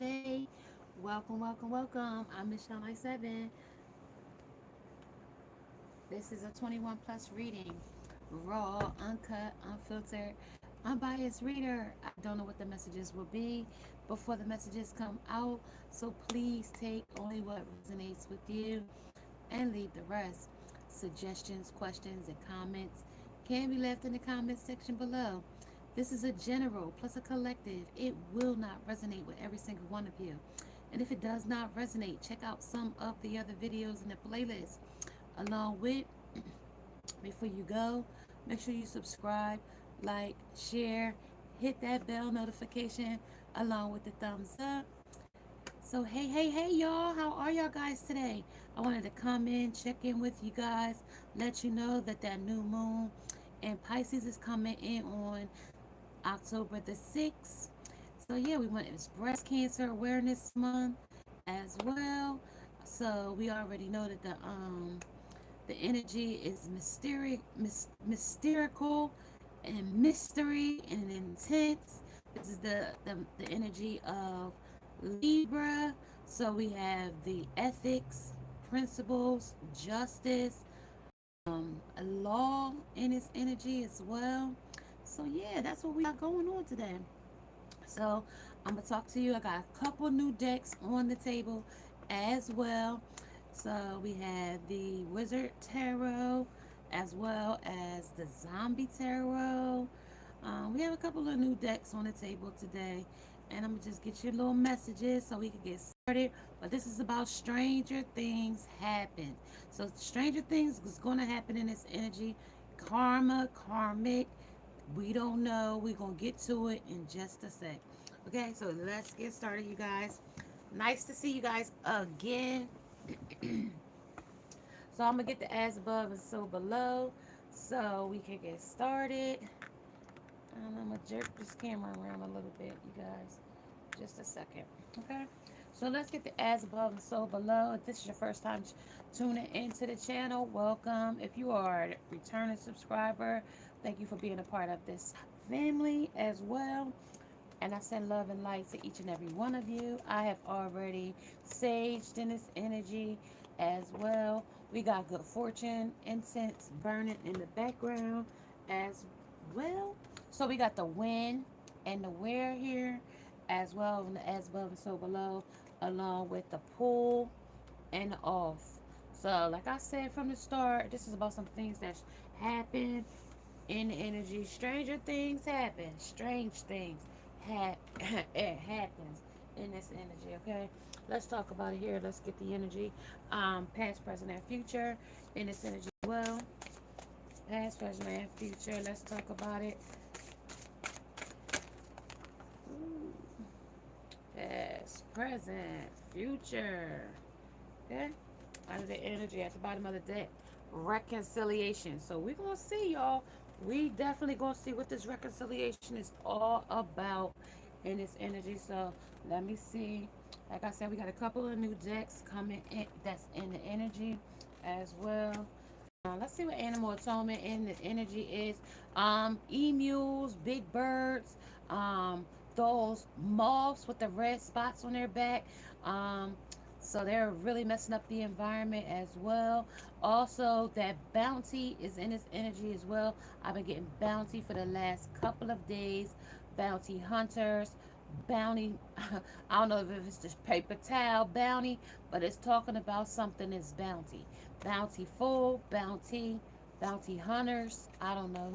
Hey, welcome, welcome, welcome. I'm Michelle 97. This is a 21 plus reading. Raw, uncut, unfiltered, unbiased reader. I don't know what the messages will be before the messages come out, so please take only what resonates with you and leave the rest. Suggestions, questions, and comments can be left in the comment section below. This is a general plus a collective. It will not resonate with every single one of you. And if it does not resonate, check out some of the other videos in the playlist. Along with, before you go, make sure you subscribe, like, share, hit that bell notification along with the thumbs up. So hey, hey, hey, y'all, how are y'all guys today? I wanted to come in, check in with you guys, let you know that that new moon and Pisces is coming in on October the 6th. So yeah, we went, it's Breast Cancer Awareness Month as well. So we already know that the energy is mysterical and mystery and intense. This is the energy of Libra. So we have the ethics, principles, justice, a law in its energy as well. So yeah, that's what we got going on today. So I'm gonna talk to you. I got a couple new decks on the table as well. So we have the Wizard Tarot as well as the Zombie Tarot. We have a couple of new decks on the table today, and I'm gonna just get you little messages so we can get started. But this is about stranger things happen. So stranger things is gonna happen in this energy. Karma, karmic, we don't know. We're going to get to it in just a sec. Okay, so let's get started, you guys. Nice to see you guys again. So I'm going to get the as above and so below so we can get started. And I'm going to jerk this camera around a little bit, you guys. Just a second. Okay, so let's get the as above and so below. If this is your first time tuning into the channel, welcome. If you are a returning subscriber, thank you for being a part of this family as well. And I send love and light to each and every one of you. I have already saged in this energy as well. We got good fortune, incense burning in the background as well. So we got the win and the where here as well, and the as above and so below, along with the pull and the off. So like I said from the start, this is about some things that happen in the energy. Stranger things happen. Strange things it happens in this energy. Okay, let's talk about it here. Let's get the energy, past, present, and future in this energy as well. Past, present, and future. Let's talk about it. Past, present, future. Okay, out of the energy at the bottom of the deck, reconciliation. So we're gonna see, y'all. We definitely gonna see what this reconciliation is all about in this energy. So let me see. Like I said, we got a couple of new decks coming in that's in the energy as well. Let's see what animal atonement in the energy is. Emus, big birds, those moths with the red spots on their back. Um, so they're really messing up the environment as well. Also, that bounty is in this energy as well. I've been getting bounty for the last couple of days. Bounty hunters, bounty. I don't know if it's just paper towel bounty, but it's talking about something that's bounty. Bountiful, bounty, bounty hunters. I don't know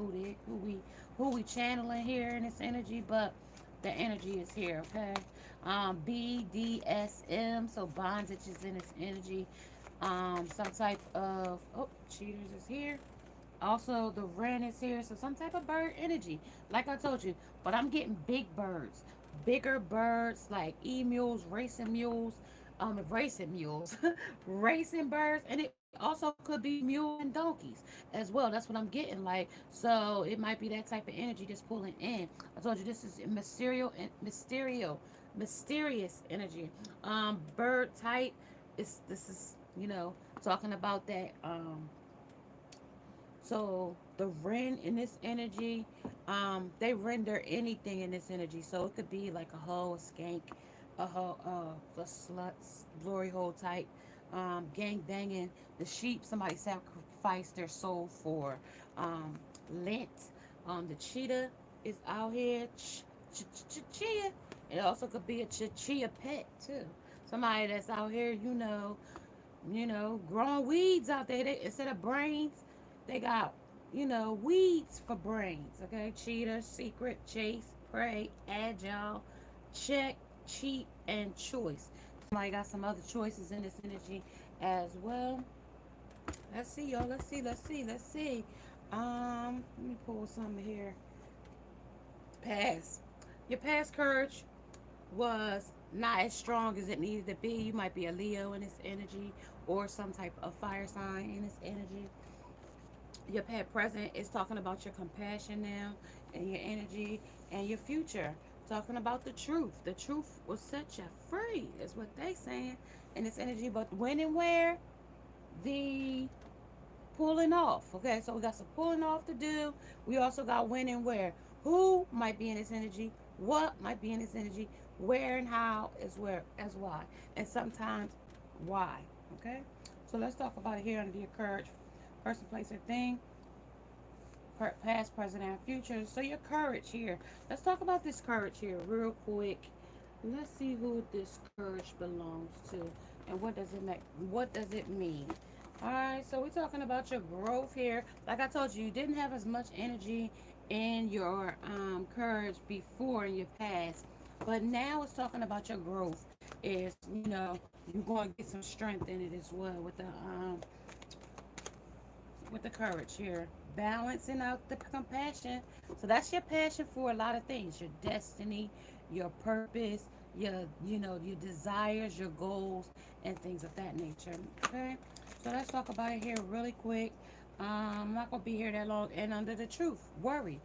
who we channeling here in this energy, but the energy is here. Okay. BDSM, so bondage is in this energy. Some type of cheaters is here. Also, the wren is here, so some type of bird energy, like I told you. But I'm getting big birds, bigger birds like emus, racing mules, racing birds, and it also could be mules and donkeys as well. That's what I'm getting. Like, so it might be that type of energy just pulling in. I told you this is mysterious energy. Bird type is this is talking about that. So the wren in this energy, they render anything in this energy. So it could be like a hoe, a skank, the sluts, glory hole type, gang banging, the sheep. Somebody sacrificed their soul for um, Lent. The cheetah is out here, chia. It also could be a chia pet too. Somebody that's out here, growing weeds out there. Instead of brains, they got, weeds for brains. Okay, cheetah, secret, chase, prey, agile, check, cheat, and choice. Somebody got some other choices in this energy as well. Let's see, y'all. Let's see. Let me pull something here. Past. Your past courage was not as strong as it needed to be. You might be a Leo in this energy or some type of fire sign in this energy. Your past present is talking about your compassion now and your energy and your future. Talking about the truth. The truth will set you free, is what they saying in this energy. But when and where, the pulling off. Okay, so we got some pulling off to do. We also got when and where. Who might be in this energy? What might be in this energy? Where and how is where as why. And sometimes why. Okay? So let's talk about it here under your courage. Person, place, or thing. Past, present, and future. So your courage here. Let's talk about this courage here real quick. Let's see who this courage belongs to and what does it make, what does it mean. All right, so we're talking about your growth here. Like I told you, you didn't have as much energy in your courage before in your past, but now it's talking about your growth. Is you're going to get some strength in it as well with the courage here, balancing out the compassion. So that's your passion for a lot of things: your destiny, your purpose, your desires, your goals, and things of that nature. Okay, so let's talk about it here really quick. I'm not gonna be here that long. And under the truth, worry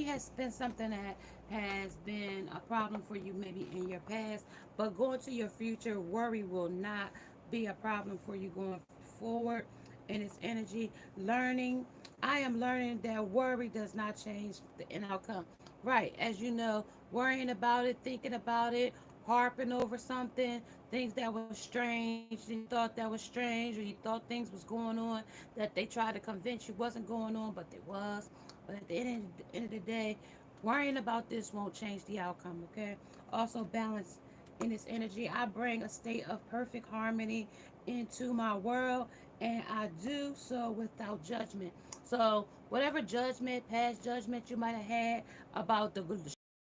has been something that has been a problem for you maybe in your past, but going to your future, worry will not be a problem for you going forward in its energy. Learning, I am learning that worry does not change the outcome. Right, as you know, worrying about it, thinking about it, harping over something, things that was strange, you thought that was strange, or you thought things was going on that they tried to convince you wasn't going on, but it was. But at the end of the day, worrying about this won't change the outcome, okay? Also, balance in this energy. I bring a state of perfect harmony into my world, and I do so without judgment. So, whatever judgment, past judgment you might have had about the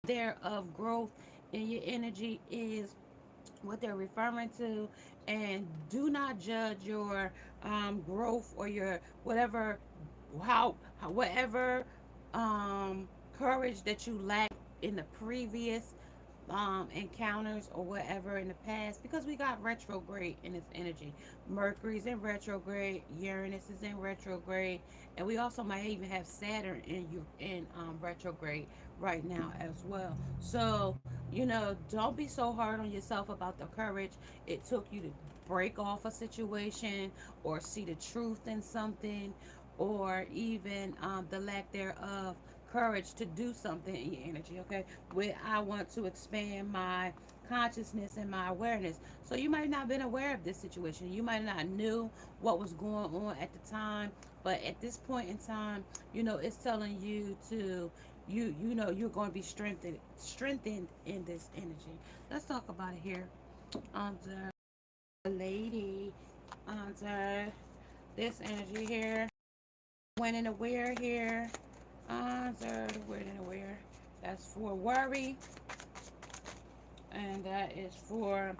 there of growth in your energy is what they're referring to, and do not judge your growth or your whatever whatever courage that you lacked in the previous encounters or whatever in the past, because we got retrograde in its energy. Mercury's in retrograde, Uranus is in retrograde, and we also might even have Saturn in retrograde right now as well. So don't be so hard on yourself about the courage it took you to break off a situation or see the truth in something, or even the lack thereof courage to do something in your energy. Okay, where I want to expand my consciousness and my awareness. So you might not have been aware of this situation, you might not knew what was going on at the time, but at this point in time, it's telling you to you're going to be strengthened in this energy. Let's talk about it here under lady, under this energy here, when and aware here, under the when and aware. That's for worry, and that is for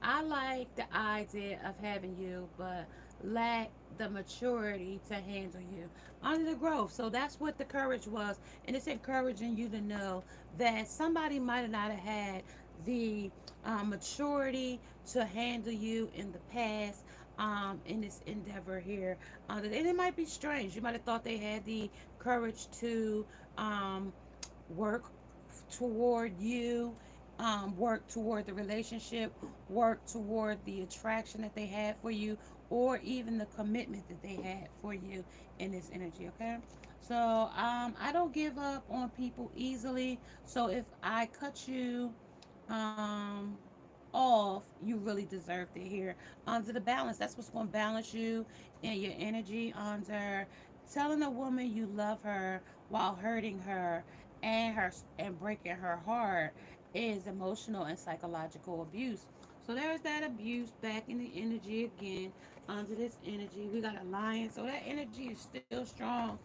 I like the idea of having you, but lack the maturity to handle you under the growth. So that's what the courage was, and it's encouraging you to know that somebody might not have had the maturity to handle you in the past. In this endeavor here, and it might be strange. You might have thought they had the courage to work toward you, work toward the relationship, work toward the attraction that they had for you, or even the commitment that they had for you in this energy. Okay, so I don't give up on people easily. So if I cut you um off, you really deserve to hear. Under the balance, that's what's going to balance you and your energy. Under telling a woman you love her while hurting her and breaking her heart is emotional and psychological abuse. So there's that abuse back in the energy again. Under this energy, we got a lion, so that energy is still strong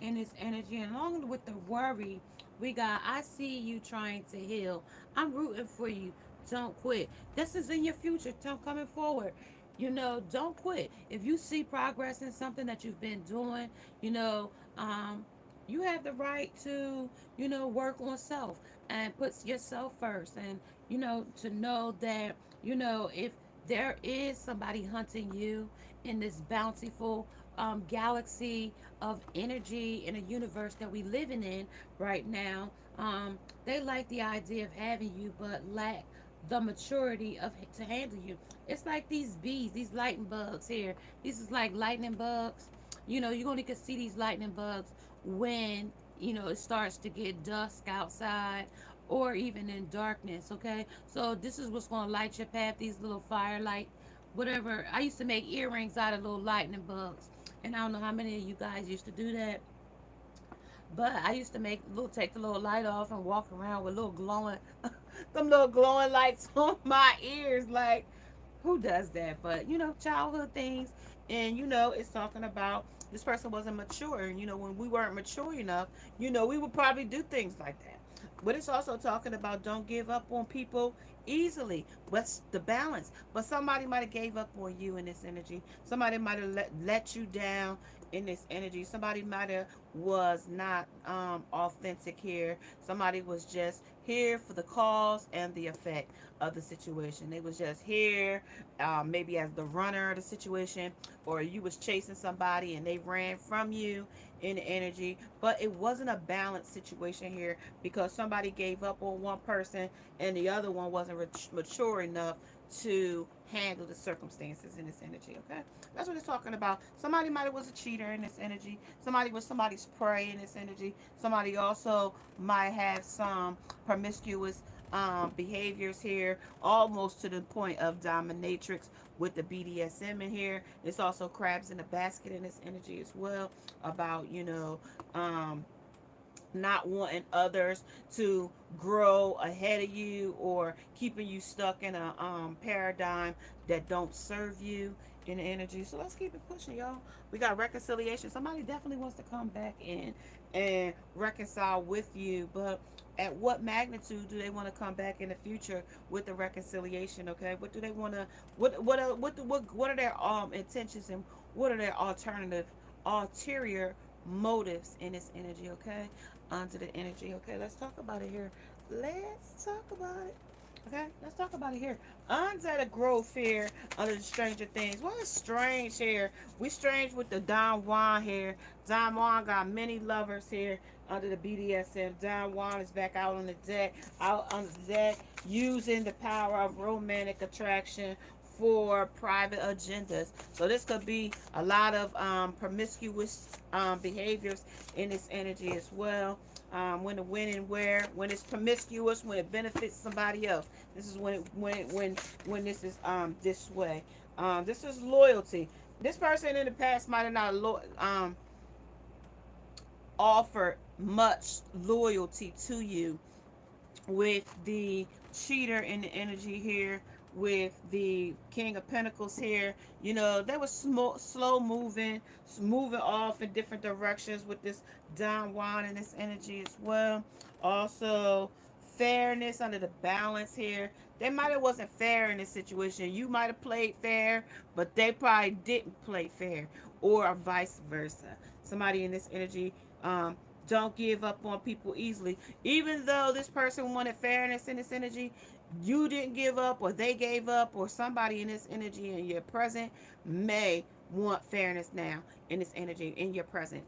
in this energy. And along with the worry, we got I see you trying to heal. I'm rooting for you. Don't quit. This is in your future. Coming forward. Don't quit. If you see progress in something that you've been doing, you know, um, you have the right to, work on self and put yourself first. And, to know that, if there is somebody hunting you in this bountiful galaxy of energy in a universe that we living in right now, they like the idea of having you, but lack the maturity of to handle you. It's like these bees, these lightning bugs here. These is like lightning bugs. You only can see these lightning bugs when it starts to get dusk outside or even in darkness. Okay, so this is what's going to light your path. These little firelight, whatever. I used to make earrings out of little lightning bugs, and I don't know how many of you guys used to do that. But I used to take the little light off and walk around with little glowing, them little glowing lights on my ears. Like, who does that? But childhood things, and it's talking about this person wasn't mature, and when we weren't mature enough, we would probably do things like that. But it's also talking about don't give up on people easily. What's the balance? But somebody might have gave up on you in this energy. Somebody might have let you down in this energy. Somebody might have was not authentic here. Somebody was just here for the cause and the effect of the situation. They was just here, maybe as the runner of the situation, or you was chasing somebody and they ran from you in the energy. But it wasn't a balanced situation here because somebody gave up on one person and the other one wasn't mature enough to handle the circumstances in this energy. Okay, that's what it's talking about. Somebody might have was a cheater in this energy. Somebody was somebody's prey in this energy. Somebody also might have some promiscuous behaviors here, almost to the point of dominatrix with the BDSM in here. It's also crabs in the basket in this energy as well, about not wanting others to grow ahead of you, or keeping you stuck in a paradigm that don't serve you in the energy. So let's keep it pushing, y'all. We got reconciliation. Somebody definitely wants to come back in and reconcile with you, but at what magnitude do they want to come back in the future with the reconciliation? Okay, what do they want to, what are their intentions, and what are their ulterior motives in this energy? Okay, onto the energy. Okay, let's talk about it here. Let's talk about it. Okay, let's talk about it here. Under the growth here, under the stranger things. What is strange here? We strange with the Don Juan here. Don Juan got many lovers here under the BDSM. Don Juan is back out on the deck, using the power of romantic attraction for private agendas. So this could be a lot of promiscuous behaviors in this energy as well. When it's promiscuous, when it benefits somebody else. This is when this is this way. This is loyalty. This person in the past might have not offered much loyalty to you, with the cheater in the energy here, with the King of Pentacles here. They were slow moving off in different directions with this Don Juan in this energy as well. Also, fairness under the balance here. They might have wasn't fair in this situation. You might have played fair, but they probably didn't play fair, or vice versa. Somebody in this energy, don't give up on people easily. Even though this person wanted fairness in this energy, you didn't give up, or they gave up, or somebody in this energy in your present may want fairness now in this energy in your present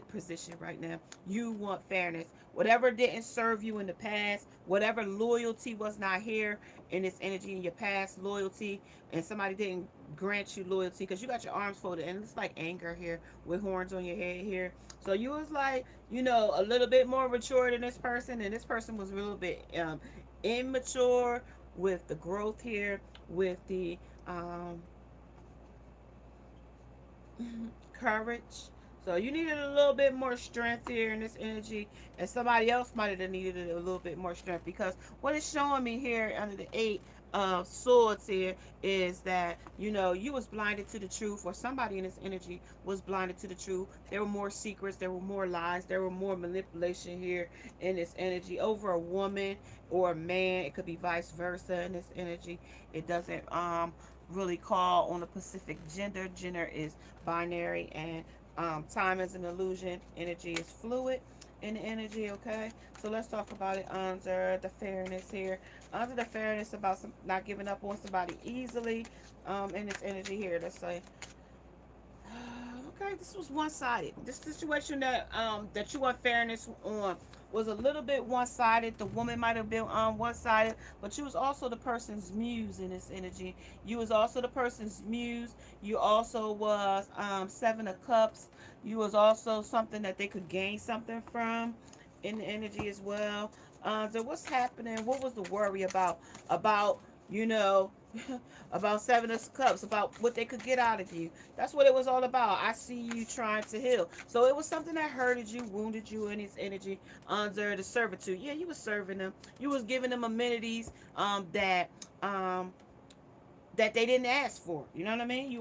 position right now. You want fairness. Whatever didn't serve you in the past, whatever loyalty was not here in this energy in your past loyalty, and somebody didn't grant you loyalty because you got your arms folded, and it's like anger here with horns on your head here. So you was like, a little bit more mature than this person, and this person was a little bit immature with the growth here, with the courage. So you needed a little bit more strength here in this energy, and somebody else might have needed a little bit more strength, because what it's showing me here under the Eight of Swords here is that, you know, you was blinded to the truth, or somebody in this energy was blinded to the truth. There were more secrets, there were more lies, there were more manipulation here in this energy over a woman or a man. It could be vice versa in this energy. It doesn't really call on a specific gender. Gender is binary, and time is an illusion. Energy is fluid in the energy, okay? So let's talk about it under the fairness here. Under the fairness, about not giving up on somebody easily in this energy here. Let's say, okay, this was one-sided. This situation that you want fairness on was a little bit one-sided. The woman might have been one-sided, but you was also the person's muse in this energy. You was also the person's muse. You also was Seven of Cups. You was also something that they could gain something from in the energy as well. So what's happening? What was the worry about? About, you know, about Seven of Cups, about what they could get out of you. That's what it was all about. I see you trying to heal. So it was something that hurted you, wounded you in its energy under the servitude. Yeah, you was serving them. You was giving them amenities um, that they didn't ask for. You know what I mean? You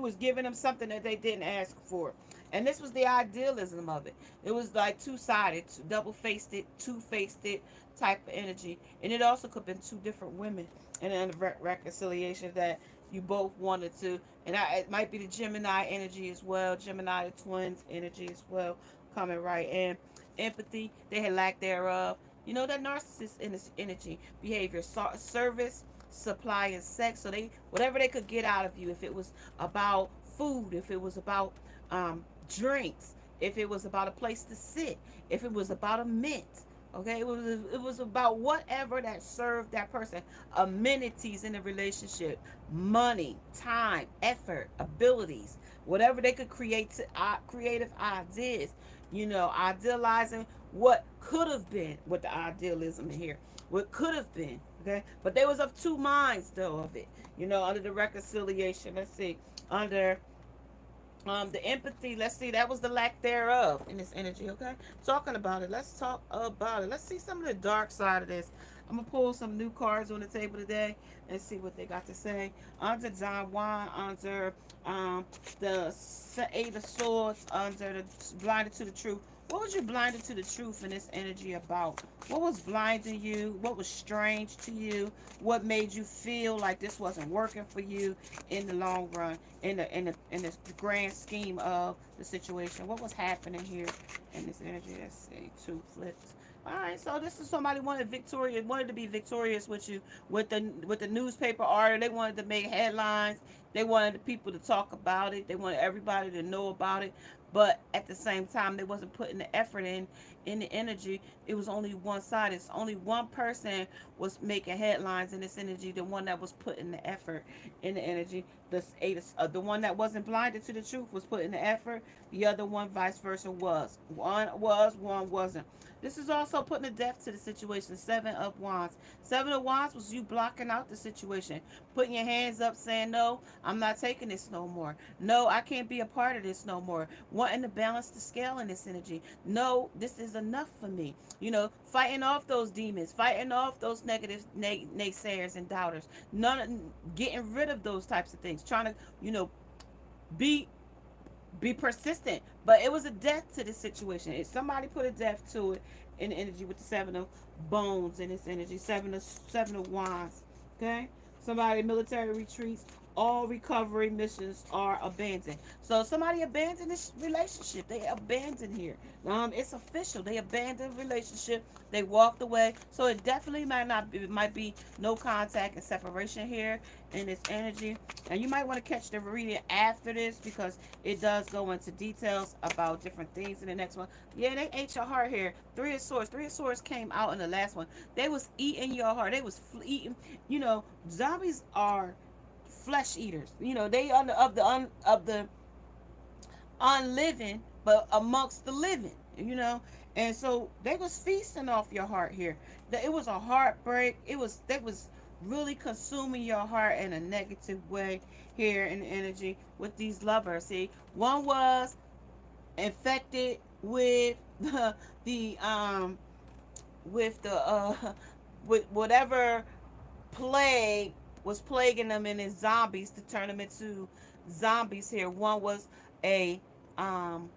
was giving them something that they didn't ask for. And this was the idealism of it. It was like two-sided, double-faced it, two-faced it type of energy. And it also could have been two different women in a reconciliation that you both wanted to. And it might be the Gemini energy as well, Gemini the twins energy as well, coming right in. Empathy, they had lack thereof. You know, that narcissist energy, behavior, service, supply, and sex. So they, whatever they could get out of you, if it was about food, if it was about drinks, if it was about a place to sit, if it was about a mint, okay, it was about whatever that served that person. Amenities in the relationship, money, time, effort, abilities, whatever they could create to creative ideas, you know, idealizing what could have been, with the idealism in here, what could have been, okay? But they was of two minds though of it, you know, under the reconciliation. Let's see, under the empathy, let's see, that was the lack thereof in this energy, okay? Talking about it, let's talk about it. Let's see some of the dark side of this. I'm gonna pull some new cards on the table today and see what they got to say. Under Don Juan, under the Eight of Swords, under the blinded to the truth. What was you blinded to the truth in this energy about? What was blinding you? What was strange to you? What made you feel like this wasn't working for you in the long run, in the grand scheme of the situation? What was happening here in this energy? Let's see, two flips. All right, so this is somebody wanted to be victorious with you, with the newspaper article. They wanted to make headlines. They wanted the people to talk about it. They wanted everybody to know about it. But at the same time, they wasn't putting the effort in the energy. It was only one side. It's only one person was making headlines in this energy. The one that was putting the effort in the energy. The one that wasn't blinded to the truth was putting the effort. The other one, vice versa, was. One was, one wasn't. This is also putting a depth to the situation. Seven of Wands. Seven of Wands was you blocking out the situation. Putting your hands up saying, no, I'm not taking this no more. No, I can't be a part of this no more. Wanting to balance the scale in this energy. No, this is enough for me. You know, fighting off those demons. Fighting off those negative naysayers and doubters. Getting rid of those types of things. Trying to, you know, be persistent. But it was a death to this situation. If somebody put a death to it in the energy with the Seven of Bones in this energy, seven of Wands. Okay, somebody military retreats. All recovery missions are abandoned. So somebody abandoned this relationship. They abandoned here. It's official. They abandoned relationship. They walked away. So it definitely might be no contact and separation here in this energy. And you might want to catch the reading after this, because it does go into details about different things in the next one. Yeah, they ate your heart here. Three of Swords. Three of Swords came out in the last one. They was eating your heart. They was eating. You know, zombies are flesh eaters. You know, they are of the unliving, but amongst the living. You know, And so they was feasting off your heart here. It was a heartbreak. That was really consuming your heart in a negative way here in the energy with these lovers. See, one was infected with the with the with whatever plague was plaguing them in his zombies to turn them into zombies here. One was a um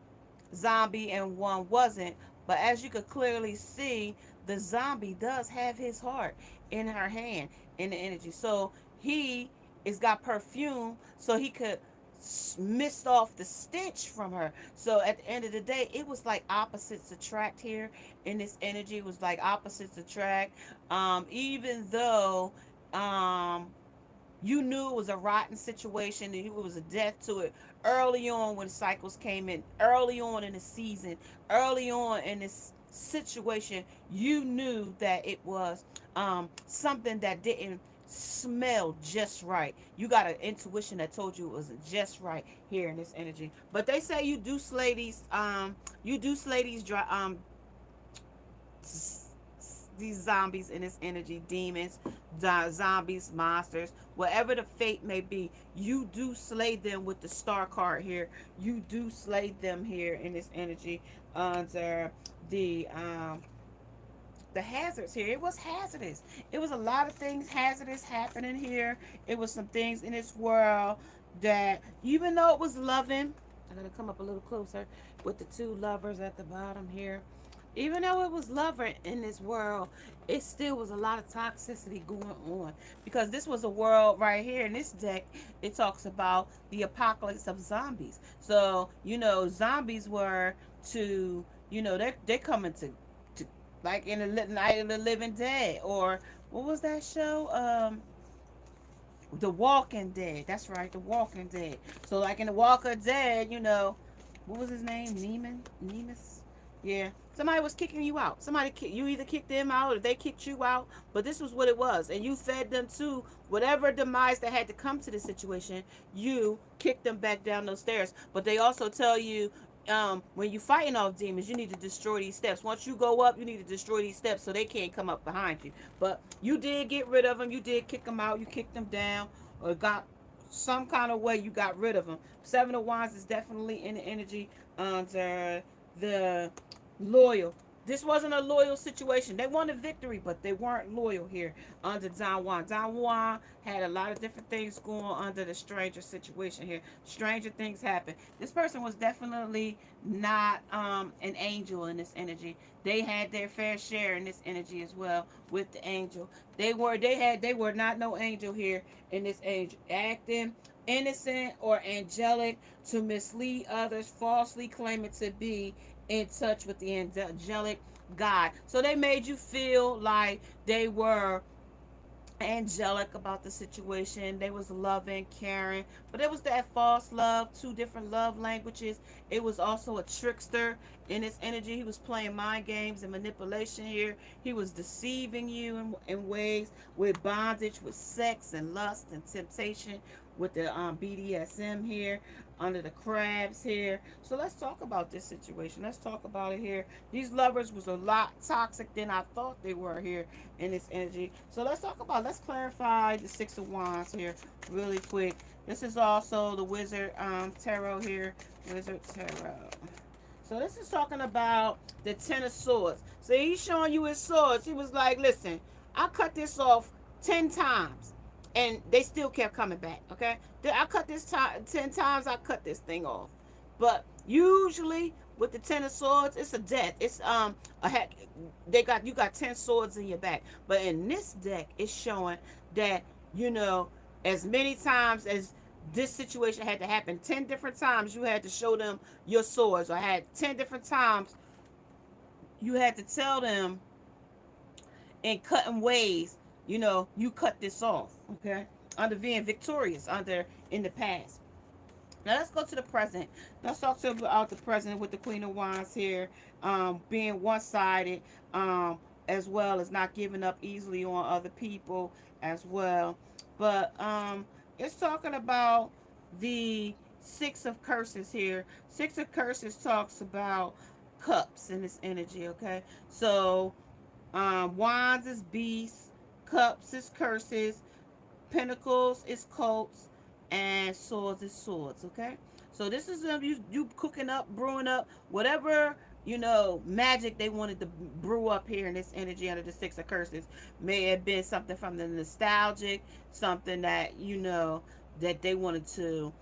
zombie and one wasn't. But as you could clearly see, the zombie does have his heart in her hand in the energy. So he is got perfume so he could mist off the stench from her. So at the end of the day, it was like opposites attract here in this energy. It was like opposites attract. Even though um you knew it was a rotten situation and it was a death to it early on when cycles came in, early on in the season, early on in this situation. You knew that it was something that didn't smell just right. You got an intuition that told you it was just right here in this energy. But they say you do slay these zombies in this energy, demons, zombies, monsters, whatever the fate may be, you do slay them with the star card here. You do slay them here in this energy under the hazards here. It was hazardous. It was a lot of things hazardous happening here. It was some things in this world that, even though it was loving, I'm gonna come up a little closer with the two lovers at the bottom here. Even though it was lover in this world, it still was a lot of toxicity going on, because this was a world right here in this deck. It talks about the apocalypse of zombies. So zombies were to they're coming to like in the Night of the Living Dead, or what was that show? The Walking Dead. That's right, The Walking Dead. So like in The Walking Dead, what was his name? Nemus. Yeah, somebody was kicking you out. You either kicked them out or they kicked you out. But this was what it was, and you fed them to whatever demise that had to come to the situation. You kicked them back down those stairs. But they also tell you, when you fighting off demons, you need to destroy these steps. Once you go up, you need to destroy these steps so they can't come up behind you. But you did get rid of them. You did kick them out. You kicked them down, or got some kind of way you got rid of them. Seven of Wands is definitely in the energy under the loyal. This wasn't a loyal situation. They wanted victory, but they weren't loyal here under Don Juan. Don Juan had a lot of different things going on under the stranger situation here. Stranger things happen. This person was definitely not an angel in this energy. They had their fair share in this energy as well with the angel. They were not no angel here in this age, acting innocent or angelic to mislead others, falsely claiming to be in touch with the angelic God. So they made you feel like they were angelic about the situation. They was loving, caring, but it was that false love, two different love languages. It was also a trickster in his energy. He was playing mind games and manipulation here. He was deceiving you in ways with bondage, with sex and lust and temptation, with the BDSM here, under the crabs here. So let's talk about this situation. Let's talk about it here. These lovers was a lot toxic than I thought they were here in this energy. So let's clarify the Six of Wands here really quick. This is also the Wizard Tarot here. Wizard Tarot. So this is talking about the Ten of Swords. So he's showing you his swords. He was like, listen, I cut this off 10 times. And they still kept coming back, okay? I cut this 10 times, I cut this thing off. But usually with the Ten of Swords, it's a death. It's a heck. You got 10 swords in your back. But in this deck, it's showing that, as many times as this situation had to happen, 10 different times you had to show them your swords, or had 10 different times you had to tell them in cutting ways, you cut this off, okay? Under being victorious, in the past. Now let's go to the present. Let's talk about the present with the Queen of Wands here, being one-sided, as well as not giving up easily on other people as well. But it's talking about the Six of Curses here. Six of Curses talks about Cups in this energy, okay? So, Wands is beasts, Cups is curses, Pentacles is cults, and Swords is swords, okay? So this is you cooking up, brewing up, whatever, magic they wanted to brew up here in this energy under the Six of Curses. May have been something from the nostalgic, something that, that they wanted to,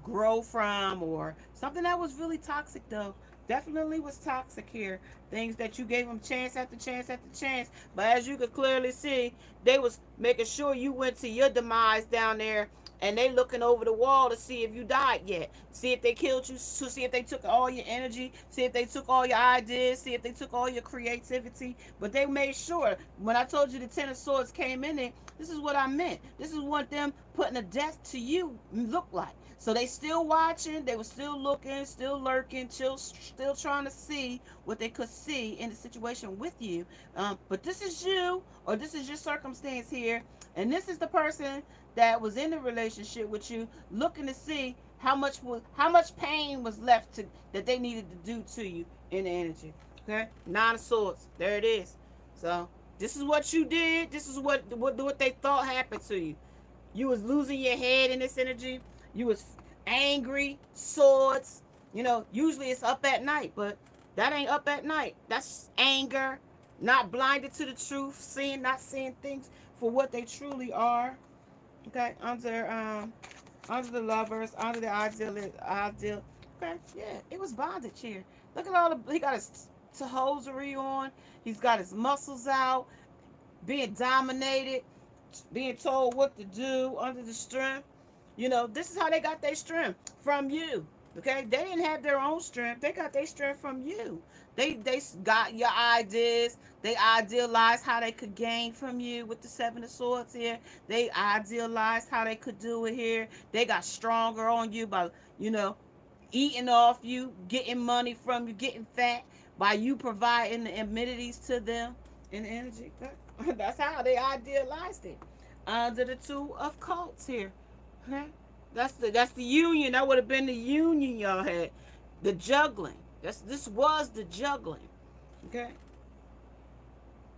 grow from, or something that was really toxic, though. Definitely was toxic here. Things that you gave them chance after chance after chance. But as you could clearly see, they was making sure you went to your demise down there, and they looking over the wall to see if you died yet. See if they killed you, to see if they took all your energy, see if they took all your ideas, see if they took all your creativity. But they made sure. When I told you the Ten of Swords came in it, this is what I meant. This is what them putting a death to you look like. So they still watching, they were still looking, still lurking, still trying to see what they could see in the situation with you. But this is you, or this is your circumstance here, and this is the person that was in the relationship with you, looking to see how much pain was left that they needed to do to you in the energy. Okay, Nine of Swords. There it is. So this is what you did. This is what they thought happened to you. You was losing your head in this energy. You was angry, swords. Usually it's up at night, but that ain't up at night. That's anger, not blinded to the truth, not seeing things for what they truly are. Okay, under the Lovers, under the ideal. Okay, yeah, it was bondage here. Look at he got his hosiery on. He's got his muscles out, being dominated, being told what to do under the strength. This is how they got their strength, from you. Okay, they didn't have their own strength. They got their strength from you. They got your ideas. They idealized how they could gain from you with the Seven of Swords here. They idealized how they could do it here. They got stronger on you by, eating off you, getting money from you, getting fat, by you providing the amenities to them in the energy. That's how they idealized it. Under the Two of Cups here. Okay? That's the union. That would have been the union y'all had. The juggling. This was the juggling. Okay?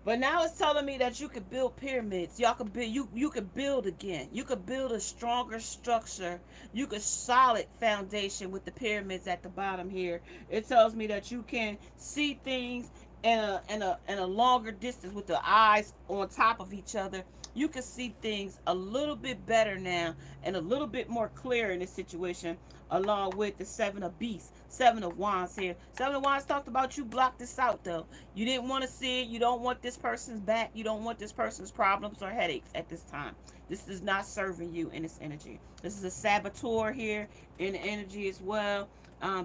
But now it's telling me that you could build pyramids. Y'all could build, you could build again. You could build a stronger structure. You could solid foundation with the pyramids at the bottom here. It tells me that you can see things in a longer distance with the eyes on top of each other. You can see things a little bit better now and a little bit more clear in this situation, along with the Seven of Beasts, Seven of Wands here. Seven of Wands talked about you blocked this out, though. You didn't want to see it. You don't want this person's back. You don't want this person's problems or headaches at this time. This is not serving you in this energy. This is a saboteur here in the energy as well.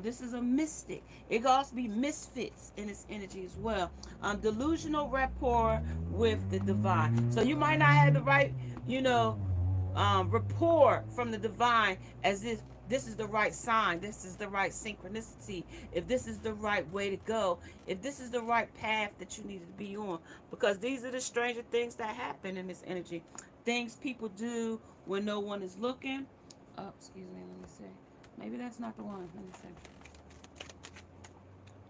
This is a mystic. It could also be misfits in this energy as well. Delusional rapport with the divine. So you might not have the right, rapport from the divine, as if this is the right sign, this is the right synchronicity, if this is the right way to go, if this is the right path that you need to be on. Because these are the stranger things that happen in this energy. Things people do when no one is looking. Oh, excuse me, let me see. Maybe that's not the one. Let me see.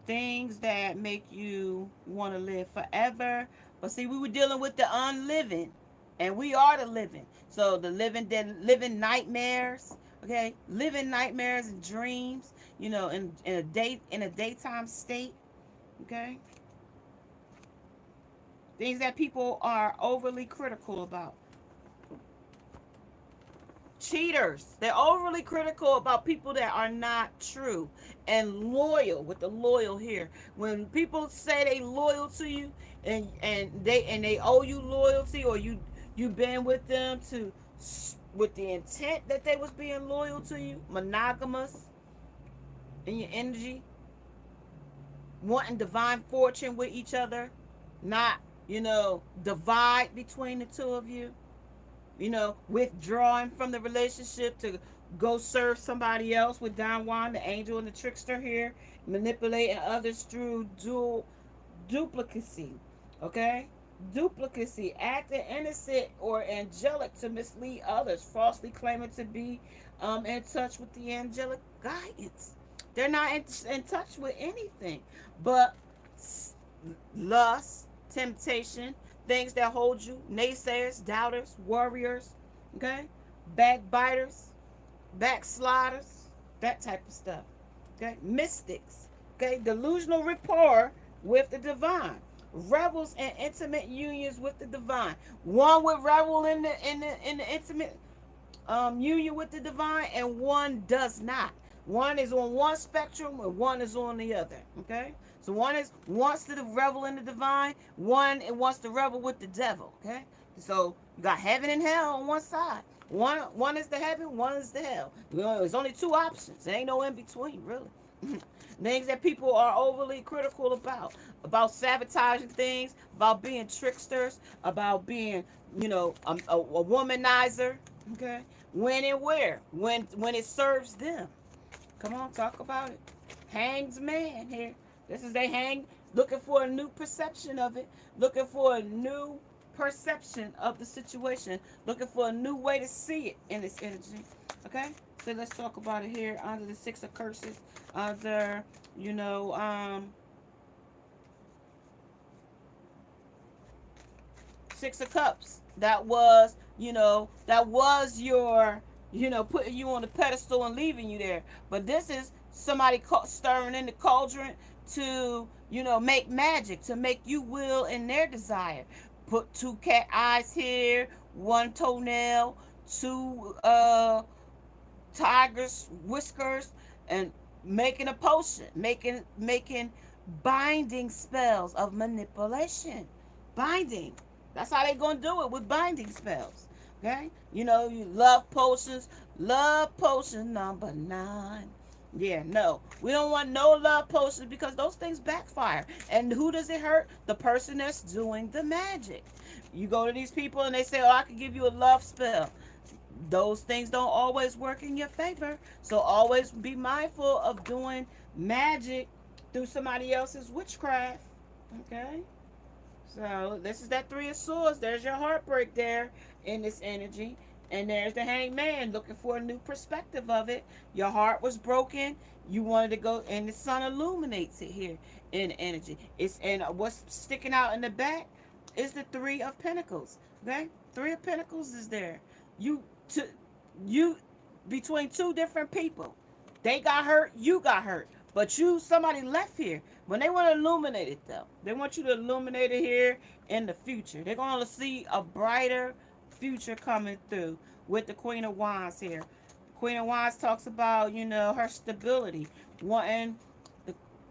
Things that make you want to live forever. But see, we were dealing with the unliving, and we are the living. So the living nightmares, okay? Living nightmares and dreams, in a daytime state, okay? Things that people are overly critical about. Cheaters. They're overly critical about people that are not true, and loyal, with the loyal here. When people say they loyal to you, and they owe you loyalty, or you've been with them with the intent that they was being loyal to you, monogamous in your energy, wanting divine fortune with each other, not divide between the two of you. Withdrawing from the relationship to go serve somebody else with Don Juan, the angel and the trickster here, manipulating others through duplicacy, okay? Duplicacy, acting innocent or angelic to mislead others, falsely claiming to be in touch with the angelic guidance. They're not in touch with anything but lust, temptation, things that hold you, naysayers, doubters, warriors, okay, backbiters, backsliders, that type of stuff. Okay, mystics, okay, delusional rapport with the divine, rebels in intimate unions with the divine. One would revel in the intimate union with the divine, and one does not. One is on one spectrum, and one is on the other. Okay, so one is wants to revel in the divine, one it wants to revel with the devil. Okay, so you got heaven and hell on one side. One is the heaven, one is the hell. There's only two options. There ain't no in between, really. Things that people are overly critical about sabotaging things, about being tricksters, about being, a womanizer. Okay, when and where, when it serves them. Come on, talk about it. Hanged man here. This is they hang, looking for a new perception of it, looking for a new perception of the situation, looking for a new way to see it in this energy. Okay, so let's talk about it here under the Six of Curses, under Six of Cups. That was your, putting you on the pedestal and leaving you there. But this is somebody stirring in the cauldron to, make magic, to make you will in their desire. Put two cat eyes here, one toenail, two tiger's whiskers, and making a potion, making binding spells of manipulation. Binding. That's how they gonna do it, with binding spells. Okay? You love potions. Love potion number 9. Yeah, no. We don't want no love potions, because those things backfire. And who does it hurt? The person that's doing the magic. You go to these people and they say, oh, I can give you a love spell. Those things don't always work in your favor. So always be mindful of doing magic through somebody else's witchcraft. Okay? So this is that Three of Swords. There's your heartbreak there in this energy. And there's the Hanged Man looking for a new perspective of it. Your heart was broken. You wanted to go, and the sun illuminates it here in energy. And what's sticking out in the back is the Three of Pentacles. Okay? Three of Pentacles is there. You between two different people. They got hurt, you got hurt. But somebody left here. When they want to illuminate it, though, they want you to illuminate it here in the future. They're going to see a brighter future coming through with the Queen of Wands here. Queen of Wands talks about, her stability, wanting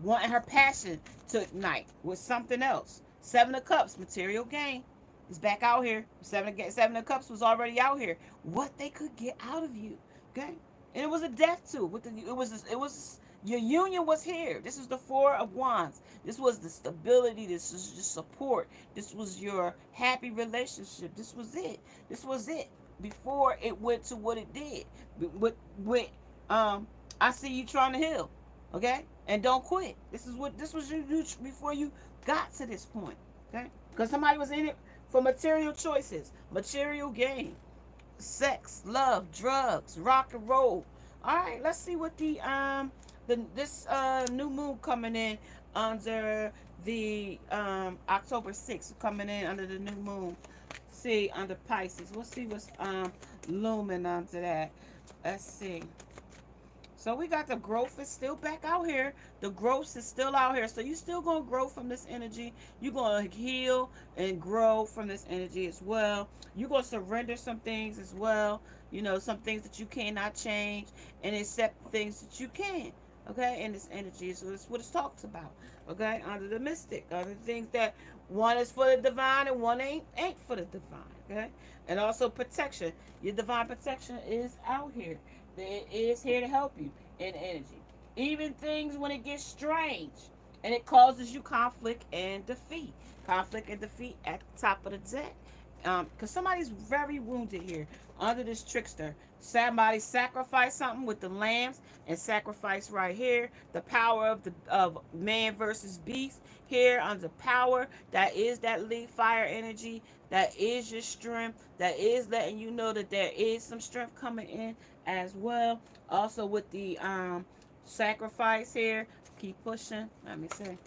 her passion to ignite with something else. Seven of Cups, material gain, is back out here. Seven of Cups was already out here. What they could get out of you, okay? And it was a death too. It was your union was here. This is the Four of Wands. This was the stability. This was your support. This was your happy relationship. This was it. This was it before it went to what it did. I see you trying to heal, okay? And don't quit. This was you before you got to this point, okay? Because somebody was in it for material choices, material gain, sex, love, drugs, rock and roll. All right, let's see what this new moon coming in under the October 6th, coming in under the new moon. See, under Pisces. We'll see what's looming under that. Let's see. So we got the growth is still back out here. The growth is still out here. So you still going to grow from this energy. You're going to heal and grow from this energy as well. You're going to surrender some things as well. Some things that you cannot change, and accept things that you can. Okay, in this energy. So that's what it talks about. Okay, under the mystic. Other things that one is for the divine and one ain't for the divine. Okay, and also protection. Your divine protection is out here. It is here to help you in energy. Even things when it gets strange and it causes you conflict and defeat. Conflict and defeat at the top of the deck. Because somebody's very wounded here under this trickster. Somebody sacrificed something with the lambs and sacrifice right here. The power of man versus beast here under power. That is that leaf fire energy. That is your strength. That is letting you know that there is some strength coming in as well. Also with the Sacrifice here. Keep pushing. Let me see.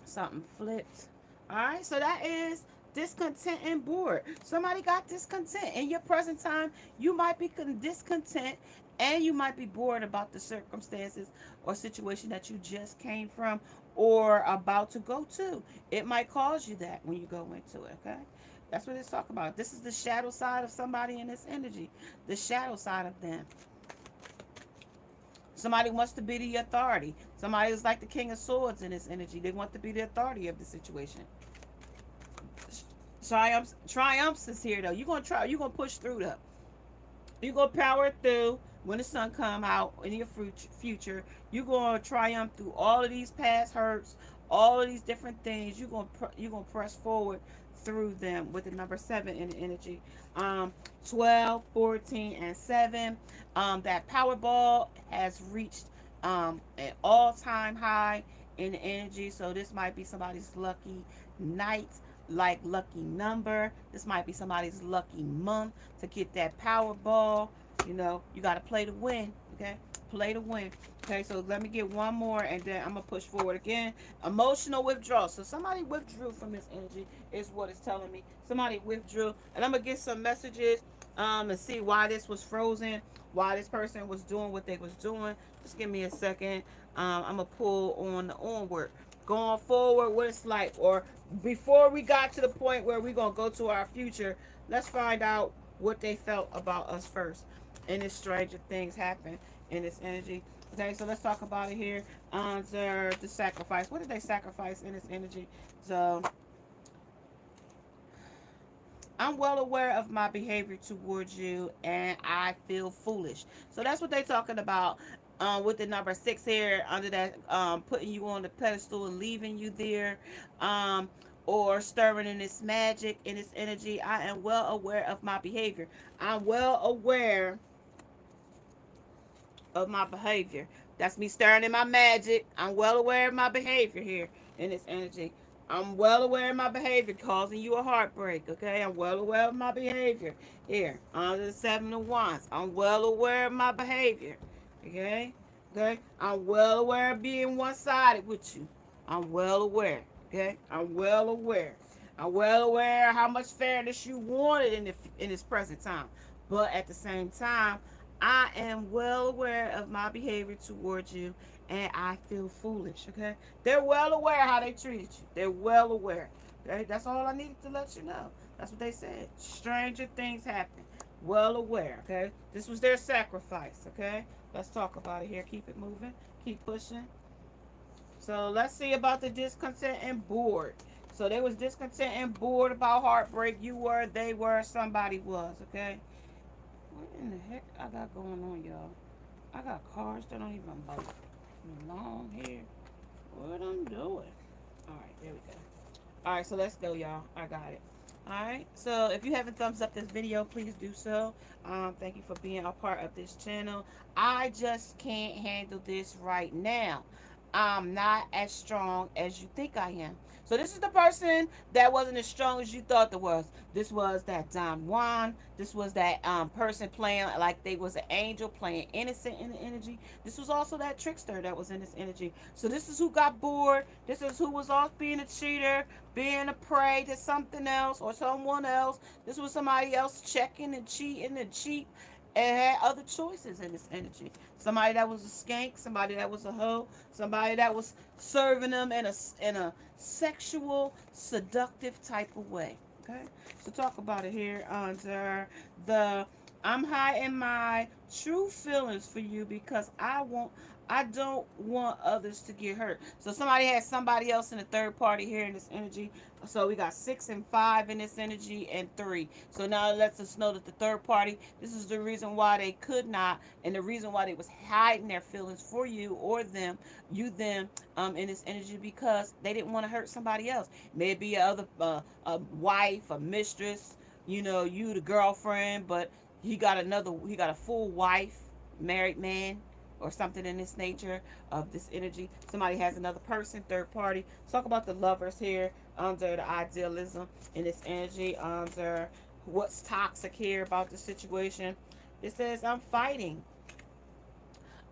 Something flipped. All right, so that is discontent and bored. Somebody got discontent. In your present time, you might be discontent and you might be bored about the circumstances or situation that you just came from or about to go to. It might cause you that when you go into it, okay? That's what it's talking about. This is the shadow side of somebody in this energy, the shadow side of them. Somebody wants to be the authority. Somebody is like the King of Swords in this energy. They want to be the authority of the situation. Triumphs is here though. You're gonna try. You're gonna push through though. You're gonna power through when the sun come out in your future. You're gonna triumph through all of these past hurts, all of these different things. You're gonna press forward through them with the number 7 in the energy. 12, 14, and 7. That Powerball has reached an all-time high in the energy. So this might be somebody's lucky night, like lucky number. This might be somebody's lucky month to get that Powerball. You know, you got to play to win. Okay, play to win. Okay, so let me get one more and then I'm gonna push forward again. Emotional withdrawal. So somebody withdrew from this energy is what it's telling me. Somebody withdrew, and I'm gonna get some messages and see why this was frozen, why this person was doing what they was doing. Just give me a second. I'm gonna pull on the onward, going forward, what it's like, or before we got to the point where we're gonna go to our future. Let's find out what they felt about us first. And this stranger things happen in this energy. Okay, so let's talk about it here. Under the sacrifice. What did they sacrifice in this energy? So I'm well aware of my behavior towards you and I feel foolish. So that's what they're talking about with the number 6 here under that, putting you on the pedestal and leaving you there, or stirring in this magic, in this energy. I am well aware of my behavior. I'm well aware of my behavior. That's me stirring in my magic. I'm well aware of my behavior here in this energy. I'm well aware of my behavior causing you a heartbreak. Okay, I'm well aware of my behavior here under the 7 of Wands. I'm well aware of my behavior. Okay, I'm well aware of being one-sided with you. I'm well aware. Okay, I'm well aware. I'm well aware of how much fairness you wanted in this present time. But at the same time, I am well aware of my behavior towards you and I feel foolish, okay? They're well aware how they treated you. They're well aware. Okay? That's all I needed to let you know. That's what they said. Stranger things happen. Well aware, okay? This was their sacrifice, okay? Let's talk about it here. Keep it moving. Keep pushing. So let's see about the discontent and bored. So they was discontent and bored about heartbreak. You were, they were, somebody was, okay? What in the heck I got going on, y'all? I got cars that don't even belong here. What I'm doing? Alright, there we go. Alright, so let's go, y'all. I got it. Alright, so if you haven't thumbs up this video, please do so. Thank you for being a part of this channel. I just can't handle this right now. I'm not as strong as you think I am. So this is the person that wasn't as strong as you thought there was. This was that Don Juan. This was that person playing like they was an angel, playing innocent in the energy. This was also that trickster that was in this energy. So this is who got bored. This is who was off being a cheater, being a prey to something else or someone else. This was somebody else checking and cheating and cheap and had other choices in this energy. Somebody that was a skank, somebody that was a hoe, somebody that was serving them in a sexual, seductive type of way. Okay, so talk about it here under the I'm hiding my true feelings for you because I don't want others to get hurt. So somebody has somebody else in the third party here in this energy. So we got 6 and 5 in this energy and 3. So now it lets us know that the third party, this is the reason why they could not, and the reason why they was hiding their feelings for you or them, in this energy, because they didn't want to hurt somebody else. Maybe a wife, a mistress, you the girlfriend, but he got a full wife, married man, or something in this nature of this energy. Somebody has another person, third party. Let's talk about the lovers here under the idealism in this energy, under what's toxic here about the situation. It says, I'm fighting.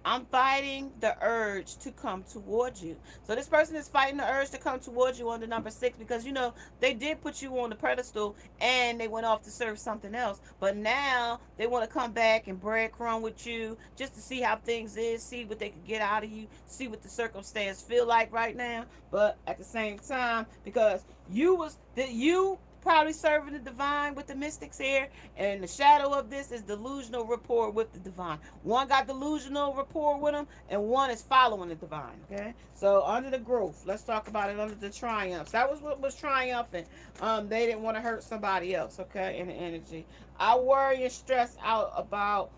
I'm fighting the urge to come towards you. So this person is fighting the urge to come towards you on the number 6 because you know they did put you on the pedestal and they went off to serve something else. But now they want to come back and breadcrumb with you just to see how things is, see what they can get out of you, see what the circumstance feel like right now. But at the same time, because you probably serving the divine with the mystics here, and the shadow of this is delusional rapport with the divine. One got delusional rapport with them, and one is following the divine. Okay, so under the growth, let's talk about it. Under the triumphs, that was what was triumphant. They didn't want to hurt somebody else. Okay, in the energy, I worry and stress out about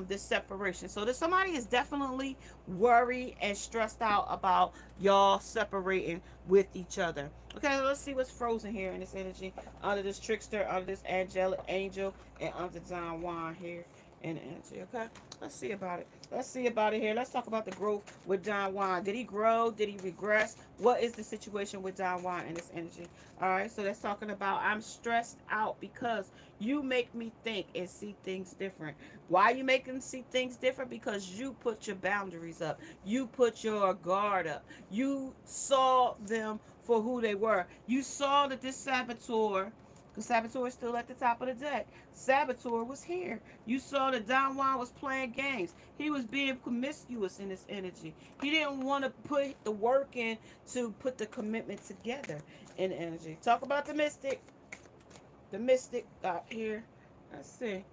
this separation. So this somebody is definitely worried and stressed out about y'all separating with each other. Okay, let's see what's frozen here in this energy. Under this trickster, under this angelic angel, and under Don Juan here in the energy. Okay, let's see about it. Let's see about it here. Let's talk about the growth with Don Juan. Did he grow? Did he regress? What is the situation with Don Juan in this energy? All right, so that's talking about I'm stressed out because you make me think and see things different. Why you make them see things different? Because you put your boundaries up. You put your guard up. You saw them for who they were. You saw that this saboteur, because Saboteur is still at the top of the deck. Saboteur was here. You saw that Don Juan was playing games. He was being promiscuous in this energy. He didn't want to put the work in to put the commitment together in energy. Talk about the mystic. The mystic got here. Let's see.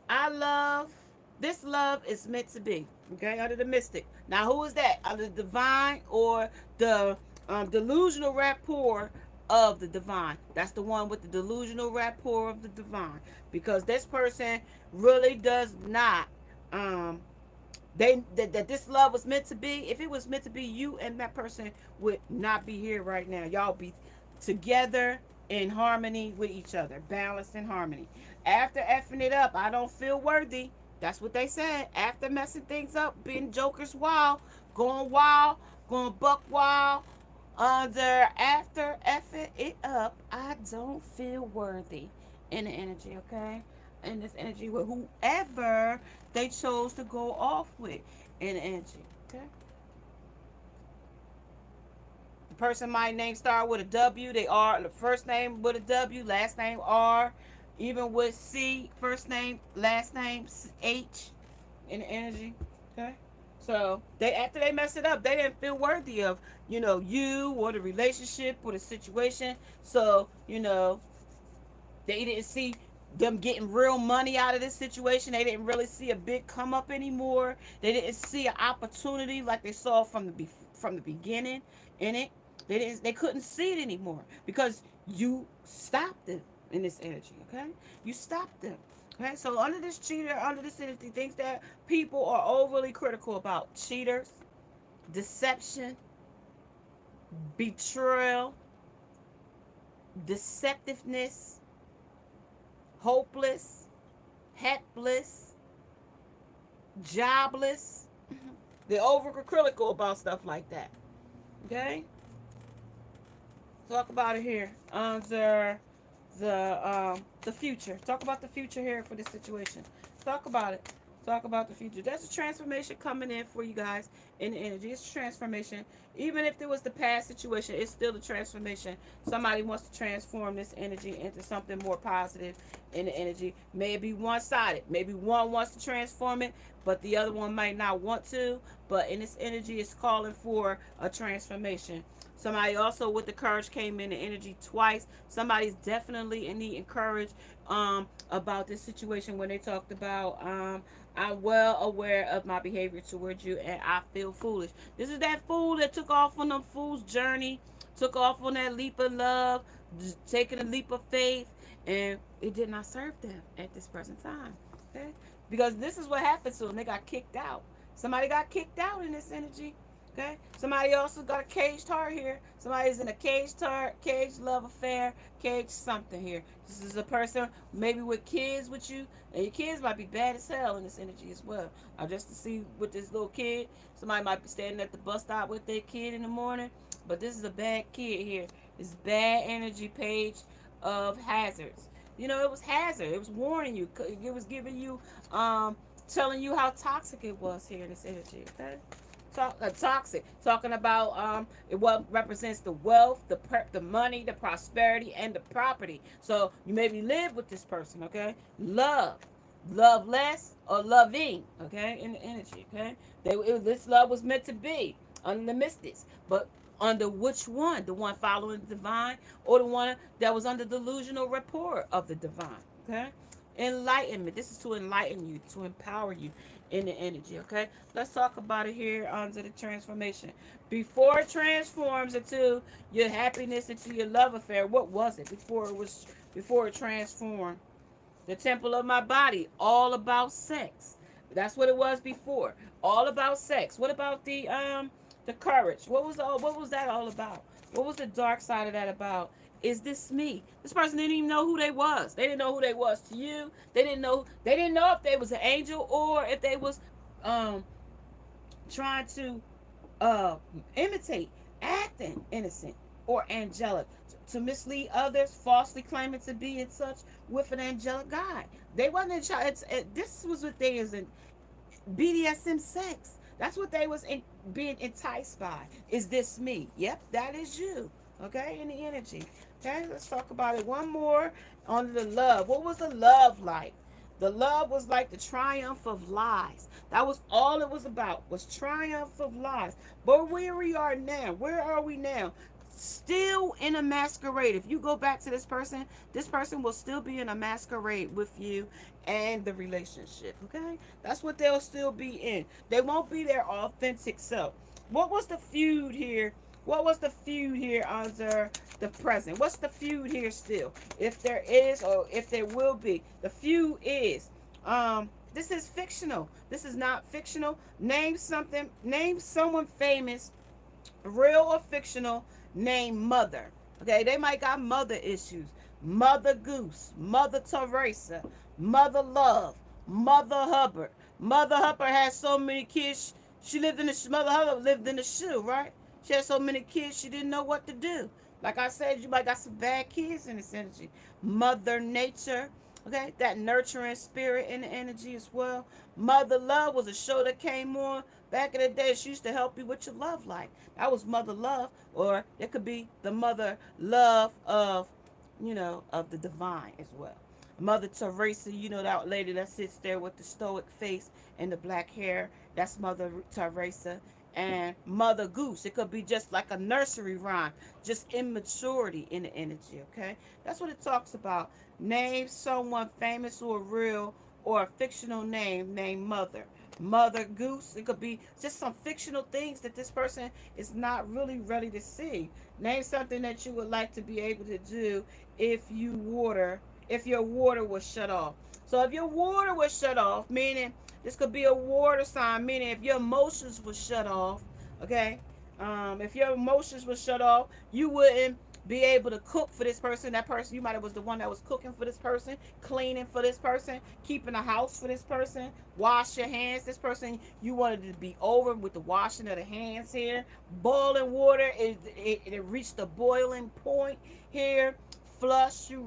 I love, this love is meant to be. Okay, under the mystic. Now, who is that? Under the divine or the delusional rapport of the divine? That's the one with the delusional rapport of the divine. Because this person really does not, that this love was meant to be. If it was meant to be, you and that person would not be here right now. Y'all be together in harmony with each other, balanced in harmony. After effing it up, I don't feel worthy. That's what they said. After messing things up, being jokers wild, going buck wild. After effing it up, I don't feel worthy in the energy, okay? In this energy with whoever they chose to go off with in the energy, okay? The person might name start with a W. They are the first name with a W, last name R. Even with C, first name, last name H in the energy. Okay. So they after they messed it up, they didn't feel worthy of, you or the relationship or the situation. So, they didn't see them getting real money out of this situation. They didn't really see a big come up anymore. They didn't see an opportunity like they saw from the beginning in it. They couldn't see it anymore because you stopped it in this energy, okay? You stopped them. Okay, so under this cheater, under this energy, things that people are overly critical about: cheaters, deception, betrayal, deceptiveness, hopeless, helpless, jobless. They're overcritical about stuff like that. Okay? Talk about it here. The future. Talk about the future here for this situation. Talk about it. Talk about the future. There's a transformation coming in for you guys in the energy. It's a transformation. Even if there was the past situation, it's still a transformation. Somebody wants to transform this energy into something more positive in the energy. Maybe one-sided. Maybe one wants to transform it, but the other one might not want to. But in this energy, it's calling for a transformation. Somebody also with the courage came in the energy twice. Somebody's definitely in need encouraged about this situation when they talked about I'm well aware of my behavior towards you and I feel foolish. This is that fool that took off on the fool's journey, took off on that leap of love, taking a leap of faith, and it did not serve them at this present time. Okay? Because this is what happened to them. They got kicked out. Somebody got kicked out in this energy. Okay? Somebody also got a caged heart here. Somebody's in a caged heart, caged love affair, caged something here. This is a person maybe with kids with you, and your kids might be bad as hell in this energy as well. Just to see with this little kid, somebody might be standing at the bus stop with their kid in the morning, but this is a bad kid here. This bad energy page of hazards. It was hazard. It was warning you. It was giving you telling you how toxic it was here in this energy, okay? Toxic, talking about what represents the wealth, the money, the prosperity, and the property. So you maybe live with this person, okay? Love less or loving, okay? In the energy, okay? This love was meant to be under the mystics, but under which one? The one following the divine, or the one that was under delusional rapport of the divine, okay? Enlightenment. This is to enlighten you, to empower you in the energy, okay? Let's talk about it here under the transformation. Before it transforms into your happiness, into your love affair, what was it before it transformed? The temple of my body, all about sex. That's what it was before. All about sex. What about the courage? What was that all about? What was the dark side of that about? Is this me? This person didn't even know who they was. They didn't know who they was to you. They didn't know if they was an angel or if they was um trying to uh imitate, acting innocent or angelic to mislead others, falsely claiming to be in such with an angelic guide. They wasn't this was what they is in BDSM sex. That's what they was being enticed by. Is this me? Yep, that is you. Okay, in the energy. Okay, let's talk about it one more on the love. What was the love like? The love was like the triumph of lies. That was all it was about, was triumph of lies. But where we are now, where are we now? Still in a masquerade. If you go back to this person will still be in a masquerade with you and the relationship. Okay, that's what they'll still be in. They won't be their authentic self. What was the feud here? What was the feud here under the present? What's the feud here still? If there is or if there will be. The feud is this is fictional. This is not fictional. Name something, name someone famous, real or fictional, named Mother. Okay, they might got mother issues. Mother Goose, Mother Teresa, Mother Love, Mother Hubbard. Mother Hubbard had so many kids. She lived in the Mother Hubbard lived in the shoe, right? She had so many kids she didn't know what to do. Like I said, you might got some bad kids in this energy. Mother Nature, okay, that nurturing spirit in the energy as well. Mother Love was a show that came on back in the day. She used to help you with your love life. That was Mother Love, or it could be the Mother Love of, of the divine as well. Mother Teresa, that lady that sits there with the stoic face and the black hair. That's Mother Teresa. And Mother Goose, it could be just like a nursery rhyme, just immaturity in the energy, okay? That's what it talks about. Name someone famous or real or a fictional name named Mother. Mother Goose, it could be just some fictional things that this person is not really ready to see. Name something that you would like to be able to do if your water was shut off. So if your water was shut off, meaning this could be a water sign, meaning if your emotions were shut off, okay? If your emotions were shut off, you wouldn't be able to cook for this person. That person, you might have was the one that was cooking for this person, cleaning for this person, keeping the house for this person, wash your hands. This person, you wanted to be over with the washing of the hands here. Boiling water, it reached the boiling point here. Flush, you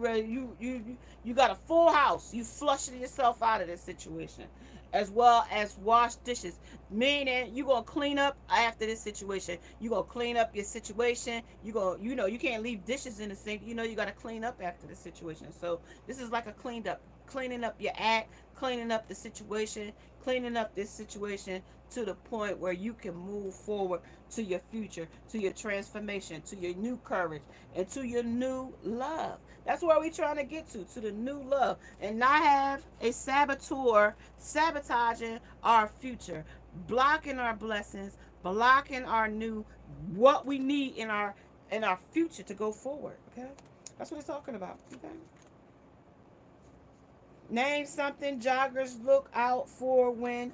got a full house. You flushing yourself out of this situation, as well as wash dishes, meaning you gonna clean up after this situation. You gonna clean up your situation. You can't leave dishes in the sink. You gotta clean up after the situation. So this is like a cleaning up your act, cleaning up the situation, cleaning up this situation to the point where you can move forward to your future, to your transformation, to your new courage, and to your new love. That's where we're trying to get to the new love, and not have a saboteur sabotaging our future, blocking our blessings, blocking our new what we need in our future to go forward. Okay, that's what it's talking about. Okay. Name something joggers look out for when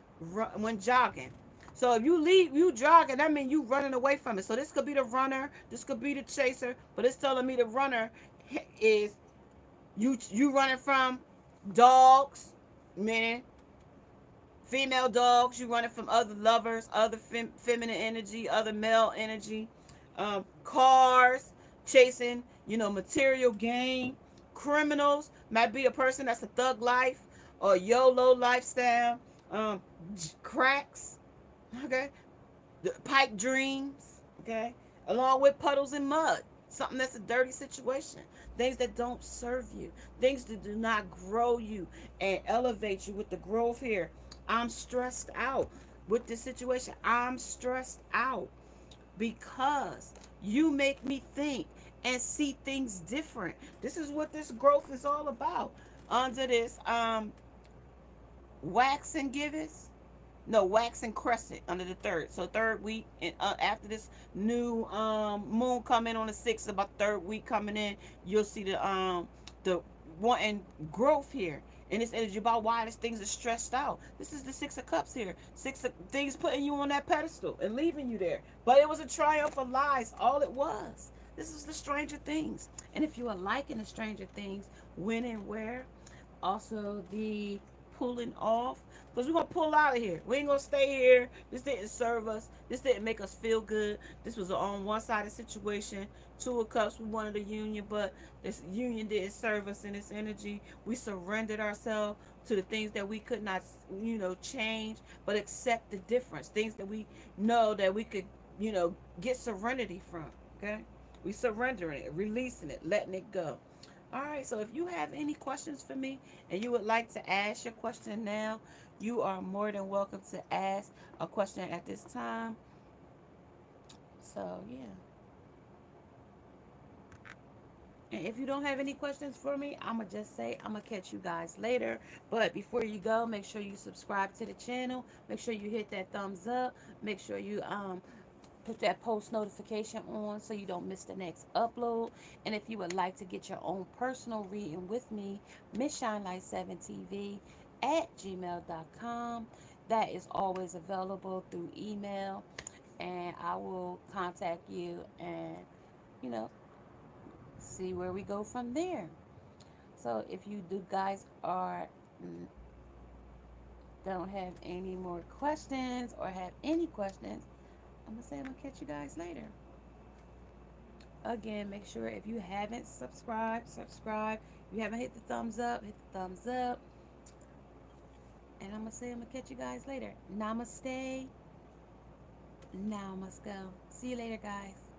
jogging. So if you jogging, that means you running away from it. So this could be the runner, this could be the chaser, but it's telling me the runner is you running from dogs, meaning female dogs. You running from other lovers, other feminine energy, other male energy. Cars, chasing, material gain. Criminals might be a person that's a thug life or YOLO lifestyle. um, cracks, okay, the pipe dreams, okay, along with puddles and mud, something that's a dirty situation, things that don't serve you, things that do not grow you and elevate you. With the growth here, I'm stressed out with this situation. I'm stressed out because you make me think and see things different. This is what this growth is all about. Under this wax and givers, no, wax and crescent under the third. So third week, and after this new moon coming on the 6th, about third week coming in, you'll see the wanting growth here. And this energy about why these things are stressed out. This is the 6 of Cups here. 6 of things putting you on that pedestal and leaving you there. But it was a triumph of lies. All it was. This is the Stranger Things. And if you are liking the Stranger Things, when and where, also the pulling off, because we're gonna pull out of here. We ain't gonna stay here. This didn't serve us. This didn't make us feel good. This was an on one sided situation. 2 of Cups, we wanted a union, but this union didn't serve us in this energy. We surrendered ourselves to the things that we could not, change, but accept the difference. Things that we know that we could, get serenity from. Okay, we surrendering it, releasing it, letting it go. All right, so if you have any questions for me and you would like to ask your question now, you are more than welcome to ask a question at this time. So, yeah. And if you don't have any questions for me, I'm going to just say I'm going to catch you guys later. But before you go, make sure you subscribe to the channel. Make sure you hit that thumbs up. Make sure you put that post notification on so you don't miss the next upload. And if you would like to get your own personal reading with me, Miss Shine Light 7 TV at gmail.com. That is always available through email, and I will contact you and, you know, see where we go from there. So if you do guys are don't have any more questions or have any questions, I'm gonna say I'm gonna catch you guys later. Again, make sure if you haven't subscribed, subscribe. If you haven't hit the thumbs up, hit the thumbs up. And I'm gonna say I'm gonna catch you guys later. Namaste. Now I must go. See you later, guys.